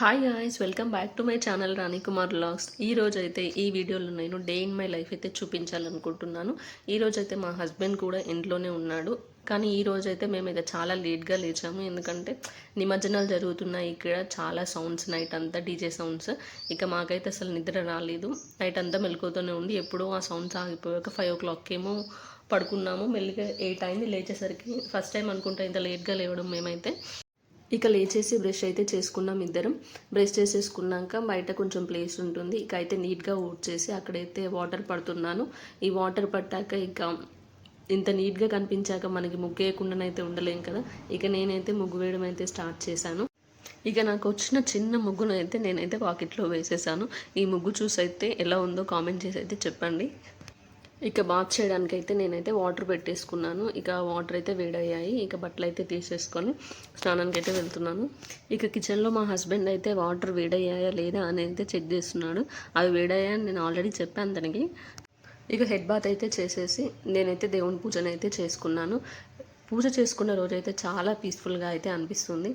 Hi guys, welcome back to my channel Rani Kumar vlogs. ఈ రోజు అయితే ఈ వీడియోలో నేను డే ఇన్ మై లైఫ్ అయితే చూపించాలనుకుంటున్నాను. ఈ రోజు అయితే మా హస్బెండ్ కూడా ఇంట్లోనే ఉన్నాడు. కానీ ఈ రోజు అయితే మేము ఇక చాలా లేట్గా లేచాము. ఎందుకంటే నిమజ్జనాలు జరుగుతున్నాయి ఇక్కడ, చాలా సౌండ్స్, నైట్ అంతా డీజే సౌండ్స్. ఇక మాకైతే అసలు నిద్ర రాలేదు. నైట్ అంతా మెలకువతోనే ఉండి ఎప్పుడో ఆ సౌండ్స్ ఆగిపోయాక 5 o'clock ఏమో పడుకున్నాము. మెల్లిగా 8 అయింది లేచేసరికి. ఫస్ట్ టైం అనుకుంటా ఇంత లేట్గా లేవడం మేమైతే. ఇక లేచేసి బ్రష్ అయితే చేసుకున్నాం ఇద్దరం. బ్రష్ చేసేసుకున్నాక బయట కొంచెం ప్లేస్ ఉంటుంది. ఇక అయితే నీట్గా ఊడ్చేసి అక్కడైతే వాటర్ పడుతున్నాను. ఈ వాటర్ పట్టాక ఇక ఇంత నీట్గా కనిపించాక మనకి ముగ్గు వేయకుండానైతే ఉండలేం కదా. ఇక నేనైతే ముగ్గు వేయడం అయితే స్టార్ట్ చేశాను. ఇక నాకు వచ్చిన చిన్న ముగ్గును అయితే నేనైతే వాకిట్లో వేసేసాను. ఈ ముగ్గు చూసి అయితే ఎలా ఉందో కామెంట్ చేసి అయితే చెప్పండి. ఇక బాత్ చేయడానికి అయితే నేనైతే వాటర్ పెట్టేసుకున్నాను. ఇక వాటర్ అయితే వేడయ్యాయి. ఇక బట్టలు అయితే తీసేసుకొని స్నానానికి అయితే వెళ్తున్నాను. ఇక కిచెన్లో మా హస్బెండ్ అయితే వాటర్ వేడయ్యాయా లేదా అని అయితే చెక్ చేస్తున్నాడు. అవి వేడయ్యా అని నేను ఆల్రెడీ చెప్పాను తనకి. ఇక హెడ్ బాత్ అయితే చేసేసి నేనైతే దేవుని పూజను అయితే చేసుకున్నాను. పూజ చేసుకున్న రోజైతే చాలా పీస్ఫుల్గా అయితే అనిపిస్తుంది.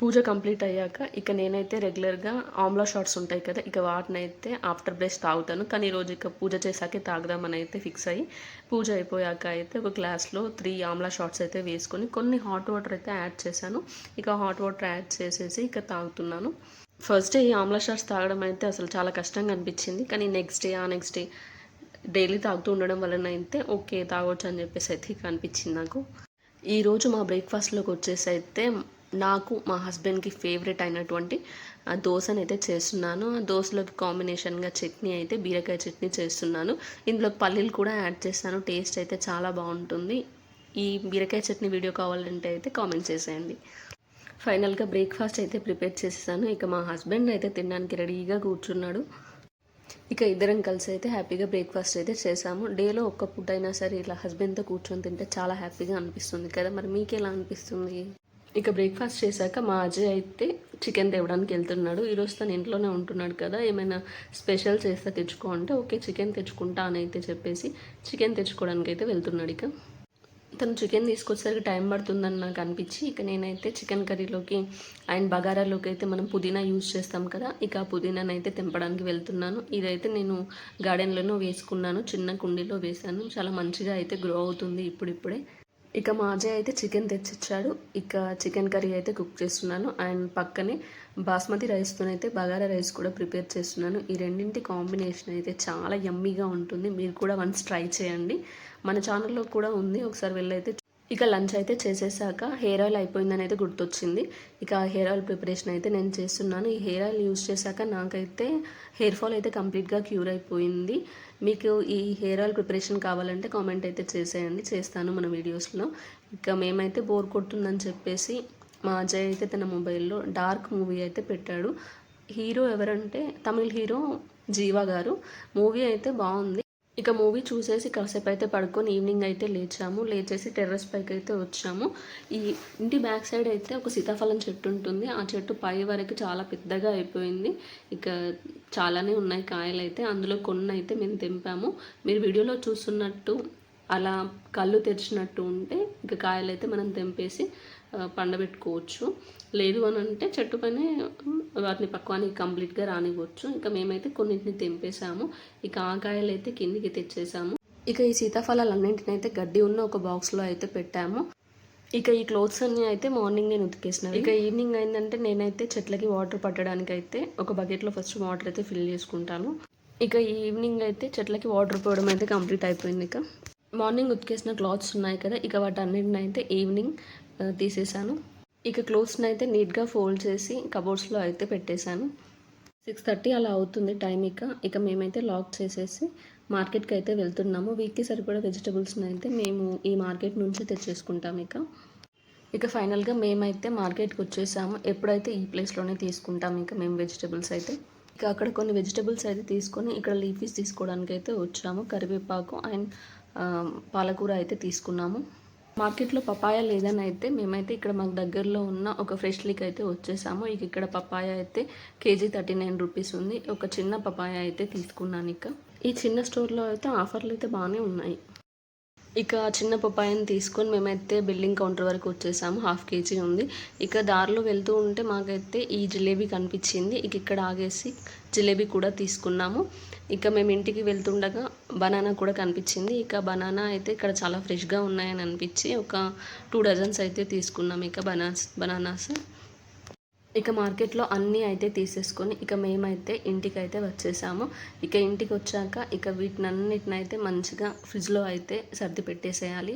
పూజ కంప్లీట్ అయ్యాక ఇక నేనైతే రెగ్యులర్గా ఆమ్లా షాట్స్ ఉంటాయి కదా, ఇక వాటిని అయితే ఆఫ్టర్ బ్రష్ తాగుతాను. కానీ ఈరోజు ఇక పూజ చేశాకే తాగుదామని అయితే ఫిక్స్ అయ్యి పూజ అయిపోయాక అయితే ఒక గ్లాస్లో 3 ఆమ్లా షాట్స్ అయితే వేసుకొని కొన్ని హాట్ వాటర్ అయితే యాడ్ చేశాను. ఇక హాట్ వాటర్ యాడ్ చేసేసి ఇక తాగుతున్నాను. ఫస్ట్ డే ఈ ఆమ్లా షాట్స్ తాగడం అయితే అసలు చాలా కష్టంగా అనిపించింది. కానీ నెక్స్ట్ డే డైలీ తాగుతూ ఉండడం వలన అయితే ఓకే తాగొచ్చు అని చెప్పేసి అయితే ఇక అనిపించింది నాకు. ఈరోజు మా బ్రేక్ఫాస్ట్లోకి వచ్చేసి అయితే నాకు మా హస్బెండ్కి ఫేవరెట్ అయినటువంటి దోశను అయితే చేస్తున్నాను. దోశలోకి కాంబినేషన్గా చట్నీ అయితే బీరకాయ చట్నీ చేస్తున్నాను. ఇందులో పల్లీలు కూడా యాడ్ చేస్తాను. టేస్ట్ అయితే చాలా బాగుంటుంది. ఈ బీరకాయ చట్నీ వీడియో కావాలంటే అయితే కామెంట్ చేసేయండి. ఫైనల్గా బ్రేక్ఫాస్ట్ అయితే ప్రిపేర్ చేసేసాను. ఇక మా హస్బెండ్ అయితే తినడానికి రెడీగా కూర్చున్నాడు. ఇక ఇద్దరం కలిసి అయితే హ్యాపీగా బ్రేక్ఫాస్ట్ అయితే చేసాము. డేలో ఒక్క పూట అయినా సరే ఇలా హస్బెండ్తో కూర్చొని తింటే చాలా హ్యాపీగా అనిపిస్తుంది కదా. మరి మీకు ఎలా అనిపిస్తుంది? ఇక బ్రేక్ఫాస్ట్ చేశాక మా అజయ్ అయితే చికెన్ తేవడానికి వెళ్తున్నాడు. ఈరోజు తను ఇంట్లోనే ఉంటున్నాడు కదా, ఏమైనా స్పెషల్ చేస్తే తెచ్చుకో అంటే ఓకే చికెన్ తెచ్చుకుంటా అని అయితే చెప్పేసి చికెన్ తెచ్చుకోవడానికి అయితే వెళ్తున్నాడు. ఇక తను చికెన్ తీసుకొచ్చేసరికి టైం పడుతుందని నాకు అనిపించి ఇక నేనైతే చికెన్ కర్రీలోకి అండ్ బగారాలోకి అయితే మనం పుదీనా యూజ్ చేస్తాం కదా, ఇక ఆ పుదీనాను అయితే తెంపడానికి వెళ్తున్నాను. ఇదైతే నేను గార్డెన్లోనూ వేసుకున్నాను, చిన్న కుండీలో వేశాను. చాలా మంచిగా అయితే గ్రో అవుతుంది ఇప్పుడిప్పుడే. ఇక మా అజయ్ అయితే చికెన్ తెచ్చిచ్చాడు. ఇక చికెన్ కర్రీ అయితే కుక్ చేస్తున్నాను అండ్ పక్కనే బాస్మతి రైస్తో అయితే బగారా రైస్ కూడా ప్రిపేర్ చేస్తున్నాను. ఈ రెండింటి కాంబినేషన్ అయితే చాలా యమ్మీగా ఉంటుంది. మీరు కూడా వన్స్ ట్రై చేయండి. మన ఛానల్లో కూడా ఉంది, ఒకసారి వెళ్ళైతే. ఇక లంచ్ అయితే చేసేసాక హెయిర్ ఆయిల్ అయిపోయిందని అయితే గుర్తొచ్చింది. ఇక హెయిర్ ఆయిల్ ప్రిపరేషన్ అయితే నేను చేస్తున్నాను. ఈ హెయిర్ ఆయిల్ యూజ్ చేశాక నాకైతే హెయిర్ ఫాల్ అయితే కంప్లీట్గా క్యూర్ అయిపోయింది. మీకు ఈ హెయిర్ ఆయిల్ ప్రిపరేషన్ కావాలంటే కామెంట్ అయితే చేసేయండి, చేస్తాను మన వీడియోస్లో. ఇక మేమైతే బోర్ కొడుతుందని చెప్పేసి మా అజయ్ అయితే తన మొబైల్లో డార్క్ మూవీ అయితే పెట్టాడు. హీరో ఎవరంటే తమిళ్ హీరో జీవా గారు. మూవీ అయితే బాగుంది. ఇక మూవీ చూసేసి కాసేపు అయితే పడుకొని ఈవినింగ్ అయితే లేచేసి టెర్రస్ పైకి అయితే వచ్చాము. ఈ ఇంటి బ్యాక్ సైడ్ అయితే ఒక సీతాఫలం చెట్టు ఉంటుంది. ఆ చెట్టు పై వరకు చాలా పెద్దగా అయిపోయింది. ఇక చాలానే ఉన్నాయి కాయలు అయితే, అందులో కొన్ని అయితే మేము తెంపాము. మీరు వీడియోలో చూస్తున్నట్టు అలా కళ్ళు తెరిచినట్టు ఉంటే ఇక కాయలు అయితే మనం తెంపేసి పండబెట్టుకోవచ్చు. లేదు అని అంటే చెట్టు పైన వాటిని పక్వానికి కంప్లీట్గా రానివ్వచ్చు. ఇక మేమైతే కొన్నింటిని తెంపేసాము. ఇక ఆ కాయలు అయితే కిందికి తెచ్చేసాము. ఇక ఈ సీతాఫలాలన్నింటిని అయితే గడ్డి ఉన్న ఒక బాక్స్లో అయితే పెట్టాము. ఇక ఈ క్లోత్స్ అన్నీ అయితే మార్నింగ్ నేను ఉతికేసినాను. ఇక ఈవినింగ్ అయిందంటే నేనైతే చెట్లకి వాటర్ పట్టడానికి అయితే ఒక బకెట్లో ఫస్ట్ వాటర్ అయితే ఫిల్ చేసుకుంటాను. ఇక ఈవినింగ్ అయితే చెట్లకి వాటర్ పోవడం అయితే కంప్లీట్ అయిపోయింది. ఇక మార్నింగ్ ఉతికేసిన క్లాత్స్ ఉన్నాయి కదా, ఇక వాటన్నిటిని అయితే ఈవినింగ్ తీసేసాను. ఇక క్లోత్స్ని అయితే నీట్గా ఫోల్డ్ చేసి కబోర్డ్స్లో అయితే పెట్టేశాను. 6:30 అలా అవుతుంది టైం. ఇక మేమైతే లాక్ చేసేసి మార్కెట్కి అయితే వెళ్తున్నాము. వీక్కి సరిపడా వెజిటబుల్స్ని అయితే మేము ఈ మార్కెట్ నుంచి తెచ్చేసుకుంటాం. ఇక ఫైనల్గా మేమైతే మార్కెట్కి వచ్చేసాము. ఎప్పుడైతే ఈ ప్లేస్లోనే తీసుకుంటాం ఇక మేము వెజిటబుల్స్ అయితే. ఇక అక్కడ కొన్ని వెజిటబుల్స్ అయితే తీసుకొని ఇక్కడ లీఫీస్ తీసుకోవడానికి అయితే వచ్చాము. కరివేపాకు అండ్ పాలకూర అయితే తీసుకున్నాము. మార్కెట్లో పపాయ లేదని అయితే మేమైతే ఇక్కడ మాకు దగ్గరలో ఉన్న ఒక ఫ్రెష్ లీక్ అయితే వచ్చేసాము. ఇక్కడ పపాయ అయితే కేజీ 39 రూపీస్ ఉంది. ఒక చిన్న పపాయ అయితే తీసుకున్నాను. ఈ చిన్న స్టోర్లో అయితే ఆఫర్లు అయితే బాగానే ఉన్నాయి. ఇక చిన్న పపాయని తీసుకొని మేమైతే బిల్లింగ్ కౌంటర్ వరకు వచ్చేసాము. 1/2 kg ఉంది. ఇక దారిలో వెళ్తూ ఉంటే మాకైతే ఈ జిలేబీ కనిపించింది. ఇక ఇక్కడ ఆగేసి జిలేబీ కూడా తీసుకున్నాము. ఇక మేము ఇంటికి వెళ్తుండగా బనానా కూడా కనిపించింది. ఇక బనానా అయితే ఇక్కడ చాలా ఫ్రెష్గా ఉన్నాయని అనిపించి ఒక 2 డజన్స్ అయితే తీసుకున్నాం. ఇక బనానాస్ ఇక మార్కెట్లో అన్నీ అయితే తీసేసుకొని ఇక మేమైతే ఇంటికైతే వచ్చేసాము. ఇక ఇంటికి వచ్చాక ఇక వీటినన్నిటినైతే మంచిగా ఫ్రిడ్జ్లో అయితే సర్ది పెట్టేసేయాలి.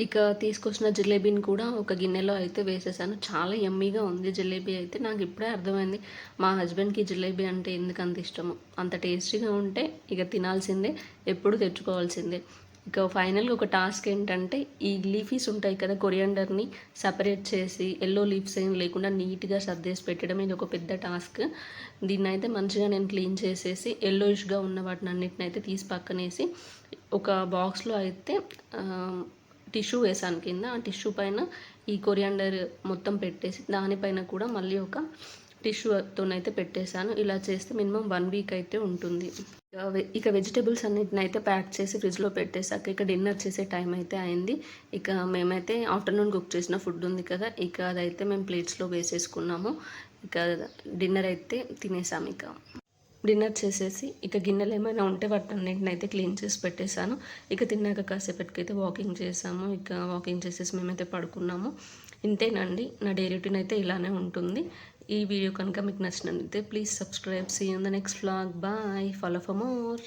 ఇక తీసుకొచ్చిన జిలేబీని కూడా ఒక గిన్నెలో అయితే వేసేసాను. చాలా యమ్మీగా ఉంది జిలేబీ అయితే. నాకు ఇప్పుడే అర్థమైంది మా హస్బెండ్కి జిలేబీ అంటే ఎందుకు అంత ఇష్టమో. అంత టేస్టీగా ఉంటే ఇక తినాల్సిందే, ఎప్పుడు తెచ్చుకోవాల్సిందే. ఇక ఫైనల్గా ఒక టాస్క్ ఏంటంటే ఈ లీఫీస్ ఉంటాయి కదా, కొరియాండర్ని సపరేట్ చేసి ఎల్లో లీవ్స్ ఏం లేకుండా నీట్గా సర్దేసి పెట్టడం ఇది ఒక పెద్ద టాస్క్. దీన్ని అయితే మంచిగా నేను క్లీన్ చేసేసి ఎల్లోయిష్గా ఉన్న వాటిని అన్నిటిని అయితే తీసి పక్కనేసి ఒక బాక్స్లో అయితే టిష్యూ వేసాను కింద. ఆ టిష్యూ పైన ఈ కొరియాండర్ మొత్తం పెట్టేసి దానిపైన కూడా మళ్ళీ ఒక టిష్యూతోనైతే పెట్టేశాను. ఇలా చేస్తే మినిమం 1 వీక్ అయితే ఉంటుంది. ఇక వెజిటేబుల్స్ అన్నిటిని అయితే ప్యాక్ చేసి ఫ్రిడ్జ్లో పెట్టేశాక ఇక డిన్నర్ చేసే టైం అయితే అయింది. ఇక మేమైతే ఆఫ్టర్నూన్ కుక్ చేసిన ఫుడ్ ఉంది కదా, ఇక అదైతే మేము ప్లేట్స్లో వేసేసుకున్నాము. ఇక డిన్నర్ అయితే తినేసాము. ఇక డిన్నర్ చేసేసి ఇక గిన్నెలు ఏమైనా ఉంటే వాటన్నింటిని అయితే క్లీన్ చేసి పెట్టేశాను. ఇక తిన్నాక కాసేపటికైతే వాకింగ్ చేసాము. ఇక వాకింగ్ చేసేసి మేమైతే పడుకున్నాము. ఇంతేనండి, నా డే రొటీన్ అయితే ఇలానే ఉంటుంది. ఈ వీడియో కనుక మీకు నచ్చినట్లయితే please subscribe. See you in the next vlog. Bye. Follow for more.